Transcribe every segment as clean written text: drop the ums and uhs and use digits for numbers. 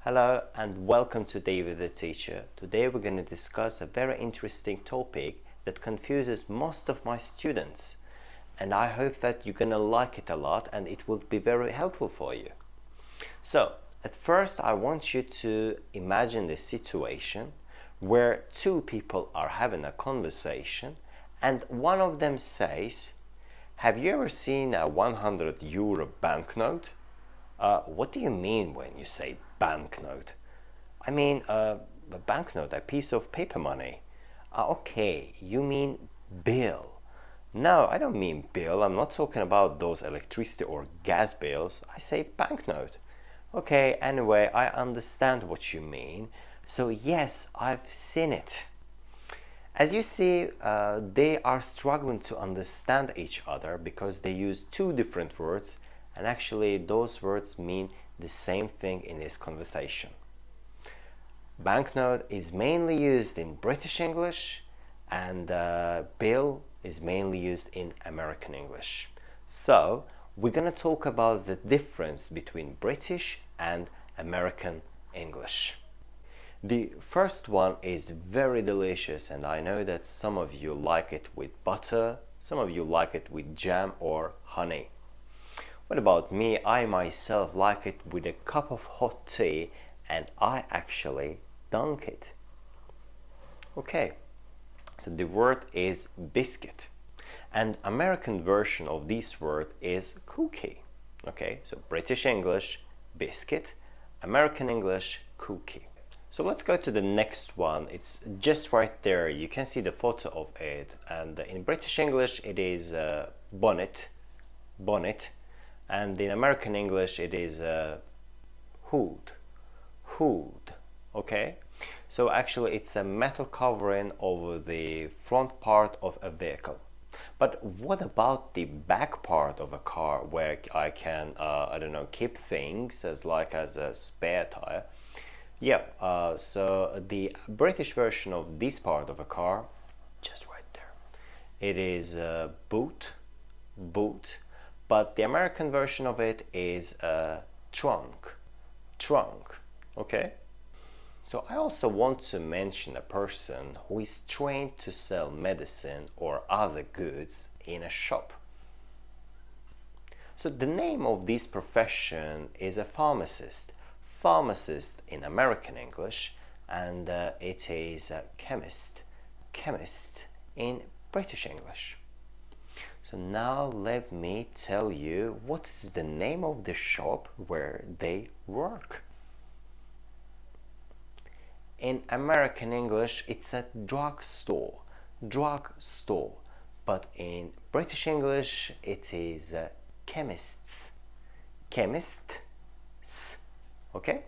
Hello and welcome to David the Teacher. Today we're going to discuss a very interesting topic that confuses most of my students, and I hope that you're going to like it a lot and it will be very helpful for you. So at first I want you to imagine this situation where two people are having a conversation and one of them says, "Have you ever seen a 100 euro banknote?" What do you mean when you say banknote? I mean a banknote, a piece of paper money. Okay, you mean bill. No, I don't mean bill. I'm not talking about those electricity or gas bills. I say banknote. Okay, anyway, I understand what you mean. So yes, I've seen it. As you see, they are struggling to understand each other because they use two different words, and actually those words mean the same thing in this conversation. Banknote is mainly used in British English, and bill is mainly used in American English. So we're going to talk about the difference between British and American English. The first one is very delicious, and I know that some of you like it with butter, some of you like it with jam or honey. What about me? I myself like it with a cup of hot tea, and I actually dunk it. Okay, so the word is biscuit, and American version of this word is cookie. Okay, so British English, biscuit, American English, cookie. So let's go to the next one. It's just right there. You can see the photo of it, and in British English it is bonnet, and in American English it is hood. Okay, so actually it's a metal covering over the front part of a vehicle. But what about the back part of a car where I can I don't know, keep things as a spare tire? Yeah, so the British version of this part of a car, just right there, it is boot, but the American version of it is trunk, okay? So I also want to mention a person who is trained to sell medicine or other goods in a shop. So the name of this profession is a pharmacist in American English, and it is a chemist in British English. So now let me tell you what is the name of the shop where they work. In American English it's a drugstore, but in British English it is chemists, okay?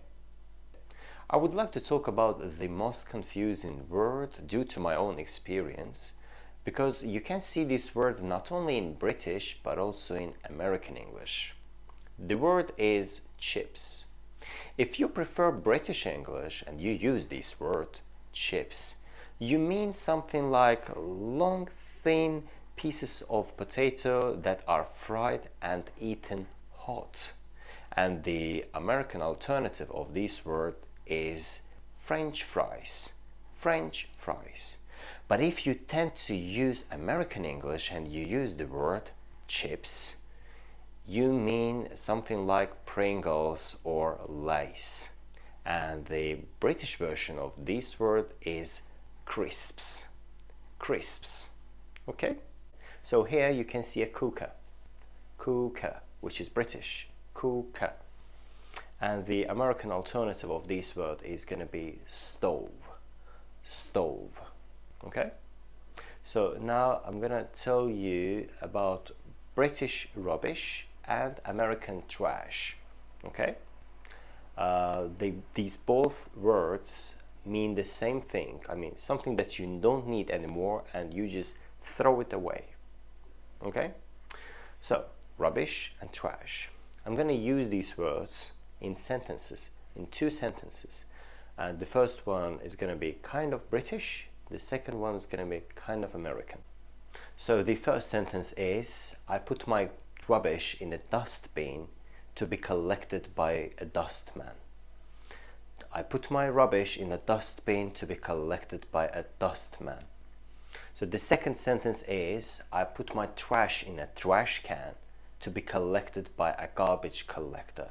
I would like to talk about the most confusing word due to my own experience, because you can see this word not only in British but also in American English. The word is chips. If you prefer British English and you use this word, chips, you mean something like long, thin pieces of potato that are fried and eaten hot. And the American alternative of this word is French fries. But if you tend to use American English and you use the word chips, you mean something like Pringles or Lay's. And the British version of this word is crisps. Okay? So here you can see a cooker, which is British, cooker. And the American alternative of this word is going to be stove. Okay? So now I'm going to tell you about British rubbish and American trash. Okay? These both words mean the same thing. I mean, something that you don't need anymore and you just throw it away. Okay? So, rubbish and trash. I'm going to use these words in sentences, in two sentences. And the first one is going to be kind of British, the second one is going to be kind of American. So the first sentence is, I put my rubbish in a dustbin to be collected by a dustman. I put my rubbish in a dustbin to be collected by a dustman. So the second sentence is, I put my trash in a trash can to be collected by a garbage collector.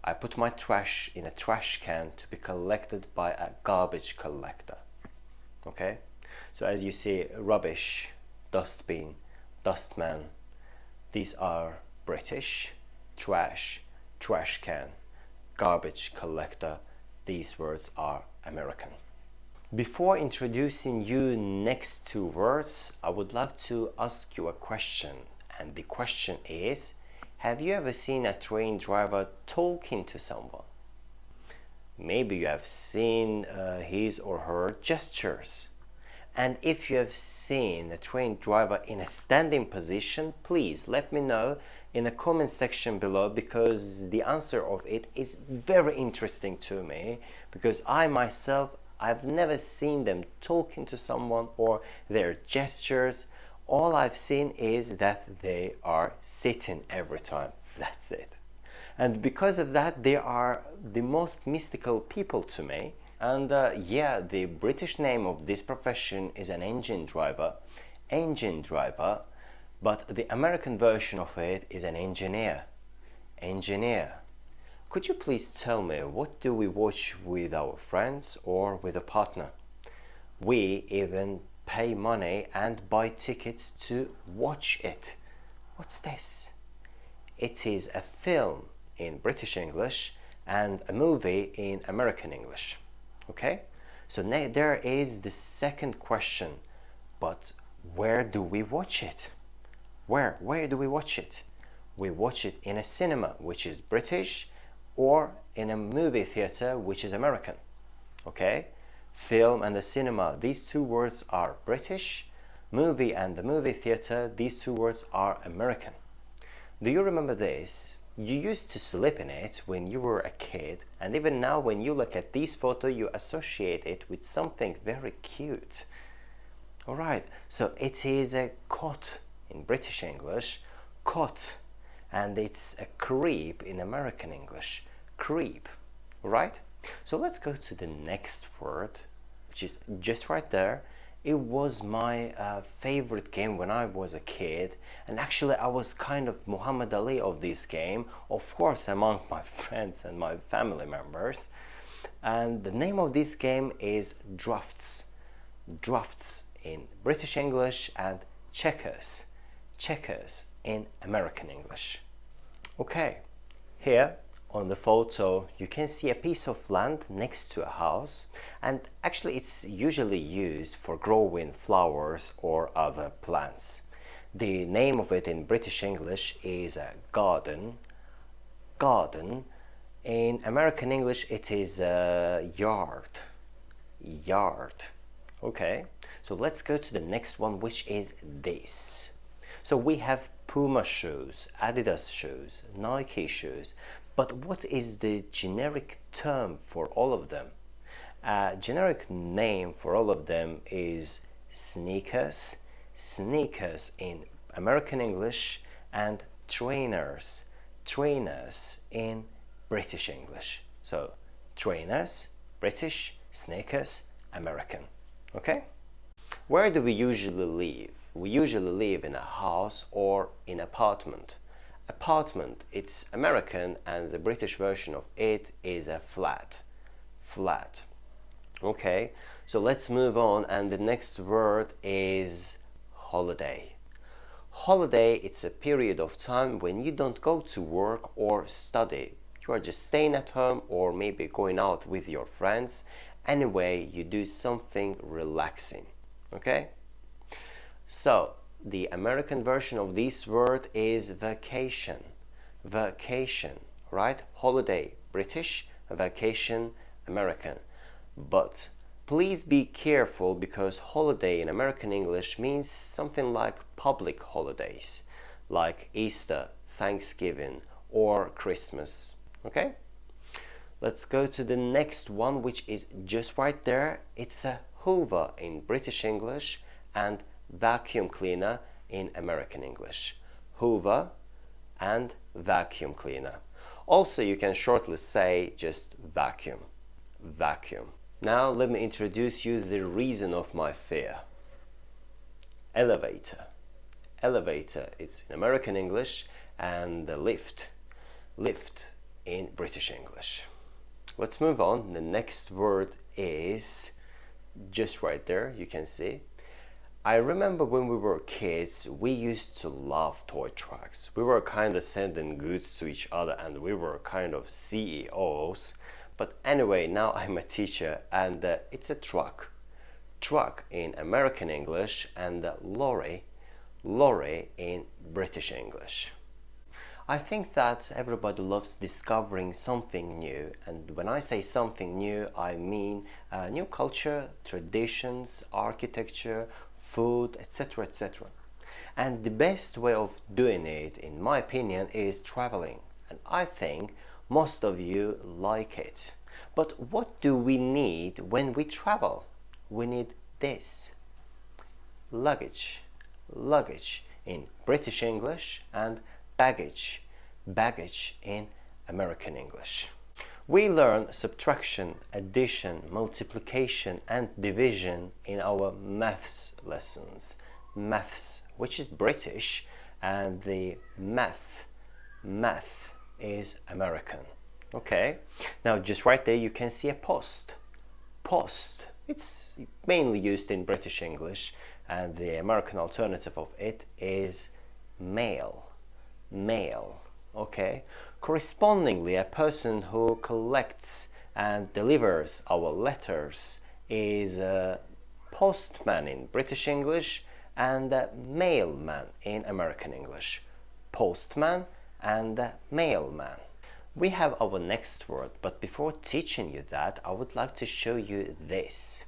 I put my trash in a trash can to be collected by a garbage collector. Okay? So as you see, rubbish, dustbin, dustman, these are British. Trash, trash can, garbage collector, these words are American. Before introducing you next two words, I would like to ask you a question. And the question is, have you ever seen a train driver talking to someone? Maybe you have seen his or her gestures. And if you have seen a train driver in a standing position, please let me know in the comment section below, because the answer of it is very interesting to me, because I myself, I've never seen them talking to someone or their gestures. All I've seen is that they are sitting every time. That's it. And because of that, they are the most mystical people to me. And yeah, the British name of this profession is an engine driver. Engine driver. But the American version of it is an engineer. Engineer. Could you please tell me, what do we watch with our friends or with a partner? We even pay money and buy tickets to watch it. What's this? It is a film in British English and a movie in American English. Okay? So now there is the second question. But where do we watch it? Where do we watch it? We watch it in a cinema, which is British, or in a movie theater, which is American. Okay? Film and the cinema, these two words are British. Movie and the movie theater, these two words are American. Do you remember this? You used to sleep in it when you were a kid, and even now when you look at this photo, you associate it with something very cute. Alright, so it is a cot in British English, cot, and it's a creep in American English, creep. Right? So let's go to the next word, which is just right there. It was my favorite game when I was a kid, and actually I was kind of Muhammad Ali of this game, of course among my friends and my family members. And the name of this game is drafts. Drafts in British English and checkers. Checkers in American English. Okay, here on the photo you can see a piece of land next to a house, and actually it's usually used for growing flowers or other plants. The name of it in British English is a garden. Garden. In American English it is a yard. Yard. Okay, so let's go to the next one, which is this. So we have Puma shoes, Adidas shoes, Nike shoes, but what is the generic term for all of them? A generic name for all of them is sneakers, sneakers in American English, and trainers, trainers in British English. So trainers, British, sneakers, American. Okay? Where do we usually live? We usually live in a house or in an apartment. Apartment, it's American, and the British version of it is a flat. Flat. Okay, so let's move on, and the next word is holiday. Holiday, it's a period of time when you don't go to work or study. You are just staying at home or maybe going out with your friends. Anyway, you do something relaxing. Okay? So, the American version of this word is vacation. Vacation, right? Holiday, British, vacation, American. But please be careful, because holiday in American English means something like public holidays, like Easter, Thanksgiving, or Christmas. Okay? Let's go to the next one, which is just right there. It's a hoover in British English and vacuum cleaner in American English. Hoover and vacuum cleaner. Also, you can shortly say just vacuum. vacuum. Now let me introduce you the reason of my fear. Elevator. Elevator, it's in American English, and the lift in British English. Let's move on. The next word is just right there, you can see. I remember when we were kids, we used to love toy trucks. We were kind of sending goods to each other and we were kind of CEOs. But anyway, now I'm a teacher and it's a truck. Truck in American English and lorry in British English. I think that everybody loves discovering something new, and when I say something new, I mean new culture, traditions, architecture, food, etc., etc. And the best way of doing it, in my opinion, is traveling, and I think most of you like it. But what do we need when we travel? We need this: luggage in British English, and baggage in American English. We learn subtraction, addition, multiplication and division in our maths lessons. Maths, which is British, and the math is American. Okay, now just right there you can see a post. It's mainly used in British English, and the American alternative of it is mail. Okay, correspondingly, a person who collects and delivers our letters is a postman in British English and a mailman in American English. Postman and a mailman. We have our next word, but before teaching you that, I would like to show you this.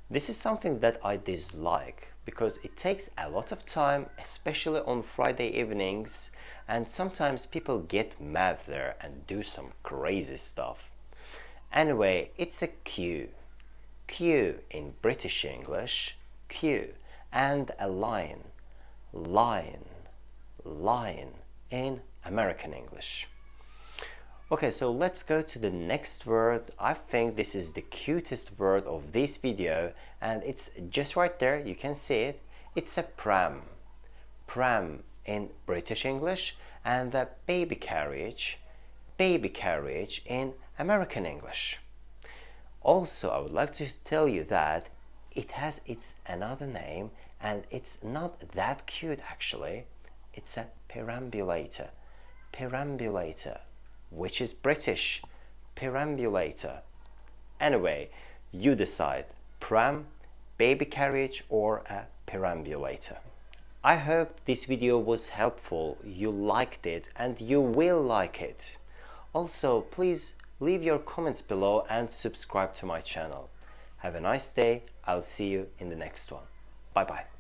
This is something that I dislike because it takes a lot of time, especially on Friday evenings, and sometimes people get mad there and do some crazy stuff. Anyway, it's a queue. Queue in British English, queue, and a line in American English. Okay, so let's go to the next word. I think this is the cutest word of this video, and it's just right there, you can see it. It's a pram. Pram in British English, and the baby carriage in American English. Also, I would like to tell you that it has its another name, and it's not that cute actually. It's a perambulator. Which is British, perambulator. Anyway, you decide: pram, baby carriage, or a perambulator. I hope this video was helpful, you liked it, and you will like it. Also, please leave your comments below and subscribe to my channel. Have a nice day. I'll see you in the next one. Bye bye.